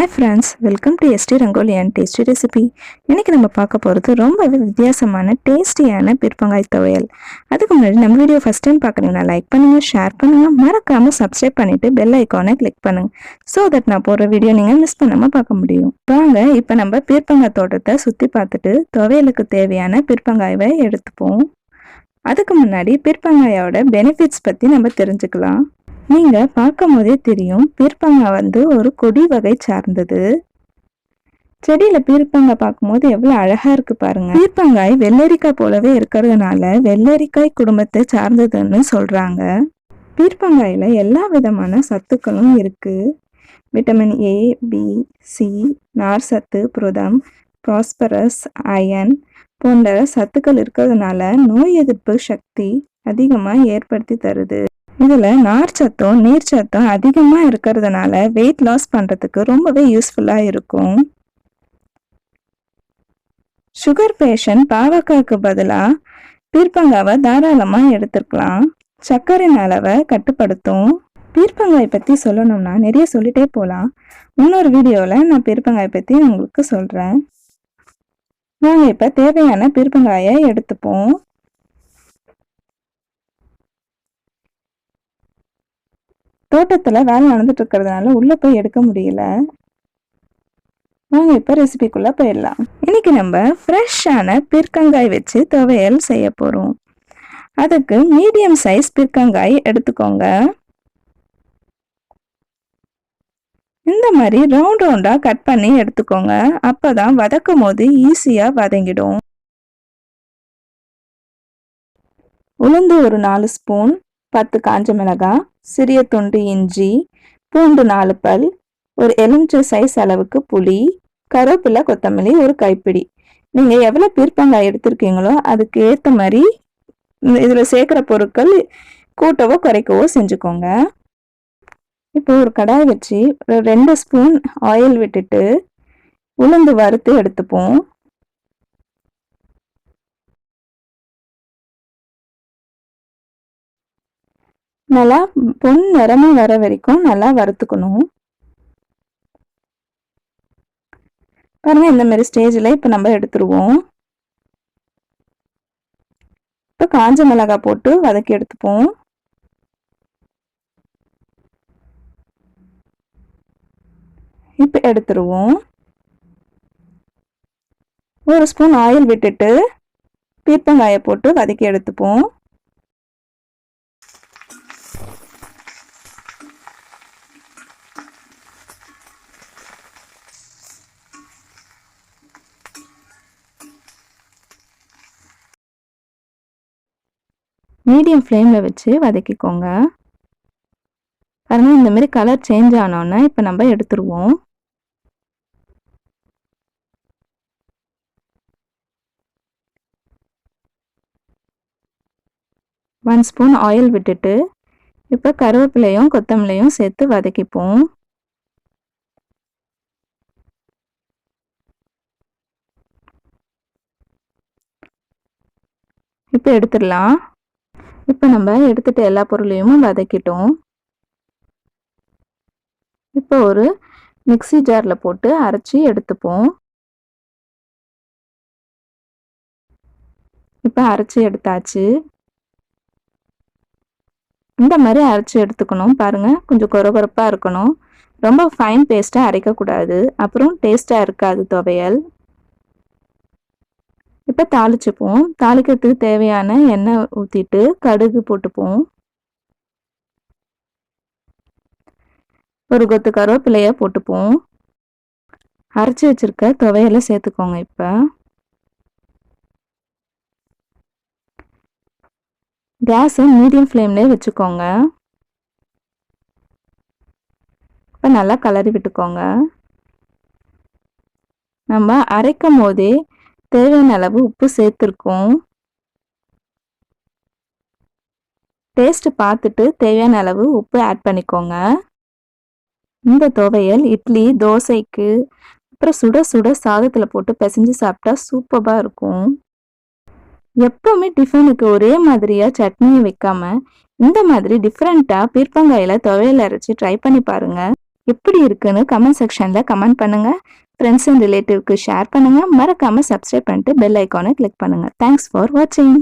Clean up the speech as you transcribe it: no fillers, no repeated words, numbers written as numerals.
Hi friends, welcome to ST Rangoli and Tasty Recipe. இன்னைக்கு நம்ம பார்க்க போகிறது ரொம்பவே வித்தியாசமான டேஸ்டியான பீர்க்கங்காய் துவையல். அதுக்கு முன்னாடி நம்ம வீடியோ ஃபர்ஸ்ட் டைம் பார்க்குறீங்கன்னா லைக் பண்ணுங்கள், ஷேர் பண்ணுங்கள், மறக்காமல் சப்ஸ்கிரைப் பண்ணிவிட்டு பெல் ஐக்கானை கிளிக் பண்ணுங்கள். ஸோ தட் நான் போடுற வீடியோ நீங்கள் மிஸ் பண்ணாமல் பார்க்க முடியும். வாங்க இப்போ நம்ம பீர்க்கங்காய் தோட்டத்தை சுற்றி பார்த்துட்டு துவையலுக்கு தேவையான பீர்க்கங்காயை எடுத்துப்போம். அதுக்கு முன்னாடி பீர்க்கங்காயோட பெனிஃபிட்ஸ் பற்றி நம்ம தெரிஞ்சுக்கலாம். நீங்க பார்க்கும் போதே தெரியும், பீர்க்கங்காய் ஒரு கொடி வகை சார்ந்தது. செடியில பீர்க்கங்காய் பார்க்கும்போது எவ்வளவு அழகா இருக்கு பாருங்க. பீர்க்கங்காய் வெள்ளரிக்காய் போலவே இருக்கிறதுனால வெள்ளரிக்காய் குடும்பத்தை சார்ந்ததுன்னு சொல்றாங்க. பீர்க்கங்காயில எல்லா விதமான சத்துக்களும் இருக்கு. விட்டமின் ஏ, பி, சி, நார் சத்து, புரதம், பாஸ்பரஸ், அயன் போன்ற சத்துக்கள் இருக்கிறதுனால நோய் எதிர்ப்பு சக்தி அதிகமா ஏற்படுத்தி தருது. இதுல நார்ச்சத்தும் நீர்ச்சத்தும் அதிகமா இருக்கிறதுனால வெயிட் லாஸ் பண்றதுக்கு ரொம்பவே யூஸ்ஃபுல்லா இருக்கும். சுகர் பேஷண்ட் பாவக்காய்க்கு பதிலா பீர்க்கங்காவை தாராளமா எடுத்துக்கலாம். சர்க்கரையின் அளவை கட்டுப்படுத்தும். பீர்க்கங்காய் பத்தி சொல்லணும்னா நிறைய சொல்லிட்டே போலாம். இன்னொரு வீடியோல நான் பீர்க்கங்காய் பத்தி உங்களுக்கு சொல்றேன். நாங்க இப்ப தேவையான பீர்க்கங்காயை எடுத்துப்போம். தோட்டத்துல வேலை நடந்துட்டு இருக்கிறதுனால உள்ள போய் எடுக்க முடியல. வாங்க இப்ப ரெசிபிக்குள்ள போயிடலாம். இன்னைக்கு நம்ம ஃப்ரெஷ்ஷான பீர்க்கங்காய் வச்சு துவையல் செய்ய போறோம். அதுக்கு மீடியம் சைஸ் பீர்க்கங்காய் எடுத்துக்கோங்க. இந்த மாதிரி ரவுண்ட் ரவுண்டா கட் பண்ணி எடுத்துக்கோங்க. அப்பதான் வதக்கும் போது ஈஸியா வதங்கிடும். உளுந்து ஒரு 4 ஸ்பூன், 10 காஞ்ச மிளகாய், சிறிய துண்டு இஞ்சி, பூண்டு 4 பல், ஒரு எலுமிச்சை சைஸ் அளவுக்கு புளி, கருவேப்பிலை, கொத்தமல்லி ஒரு கைப்பிடி. நீங்க எவ்வளவு பீர்க்கங்காய் எடுத்திருக்கீங்களோ அதுக்கு ஏற்ற மாதிரி இதுல சேர்க்கிற பொருட்கள் கூட்டவோ குறைக்கவோ செஞ்சுக்கோங்க. இப்போ ஒரு கடாய் வச்சு 2 ஸ்பூன் ஆயில் விட்டுட்டு உளுந்து வறுத்து எடுத்துப்போம். நல்லா பொன் நிறமா வர வரைக்கும் நல்லா வறுத்துக்கணும். பாருங்க, இந்த மாதிரி ஸ்டேஜ்ல இப்ப நம்ம எடுத்துருவோம். இப்ப காஞ்ச மிளகாய் போட்டு வதக்கி எடுத்துப்போம். இப்ப எடுத்துருவோம். 1 ஸ்பூன் ஆயில் விட்டுட்டு பீர்க்கங்காயை போட்டு வதக்கி எடுத்துப்போம். மீடியம் ஃப்ளேம்ல வச்சு வதக்கிக்கோங்க. பாருங்க, இந்த மாதிரி கலர் சேஞ்ச் ஆனோன்னா இப்ப நம்ம எடுத்துருவோம். ஒன் ஸ்பூன் ஆயில் விட்டுட்டு இப்ப கருவேப்பிலையும் கொத்தமல்லியும் சேர்த்து வதக்கிப்போம். இப்ப எடுத்துடலாம். இப்போ நம்ம எடுத்துட்டு எல்லா பொருளையும் வதக்கிட்டோம். இப்போ ஒரு மிக்ஸி ஜார்ல போட்டு அரைச்சி எடுத்துப்போம். இப்போ அரைச்சி எடுத்தாச்சு. இந்த மாதிரி அரைச்சி எடுத்துக்கணும். பாருங்க, கொஞ்சம் கொரகொரப்பா இருக்கணும். ரொம்ப ஃபைன் பேஸ்டா அரைக்கக்கூடாது, அப்புறம் டேஸ்டா இருக்காது துவையல். இப்போ தாளிச்சுப்போம். தாளிக்கிறதுக்கு தேவையான எண்ணெய் ஊற்றிட்டு கடுகு போட்டுப்போம். ஒரு கொத்து கருவேப்பிலைய போட்டுப்போம். அரைச்சி வச்சிருக்க துவையலை சேர்த்துக்கோங்க. இப்போ கேஸை மீடியம் ஃப்ளேம்லேயே வச்சுக்கோங்க. இப்போ நல்லா கலரி விட்டுக்கோங்க. நம்ம அரைக்கும் போதே தேவையான அளவு உப்பு சேர்த்துருக்கோம். டேஸ்ட் பார்த்துட்டு தேவையான அளவு உப்பு ஆட் பண்ணிக்கோங்க. இந்த துவையல் இட்லி, தோசைக்கு, அப்புறம் சுட சுட சாதத்துல போட்டு பிசைஞ்சு சாப்பிட்டா சூப்பரா இருக்கும். எப்பவுமே டிஃபனுக்கு ஒரே மாதிரியா சட்னியை வைக்காம இந்த மாதிரி டிஃப்ரெண்டா பீர்க்கங்காயில துவையல் அரைச்சி ட்ரை பண்ணி பாருங்க. எப்படி இருக்குன்னு கமெண்ட் செக்ஷனில் கமெண்ட் பண்ணுங்கள். ஃப்ரெண்ட்ஸ் அண்ட் ரிலேட்டிவ்க்கு ஷேர் பண்ணுங்கள். மறக்காமல் சப்ஸ்கிரைப் பண்ணிட்டு பெல் ஐக்கானை கிளிக் பண்ணுங்கள். தேங்க்ஸ் ஃபார் வாட்சிங்.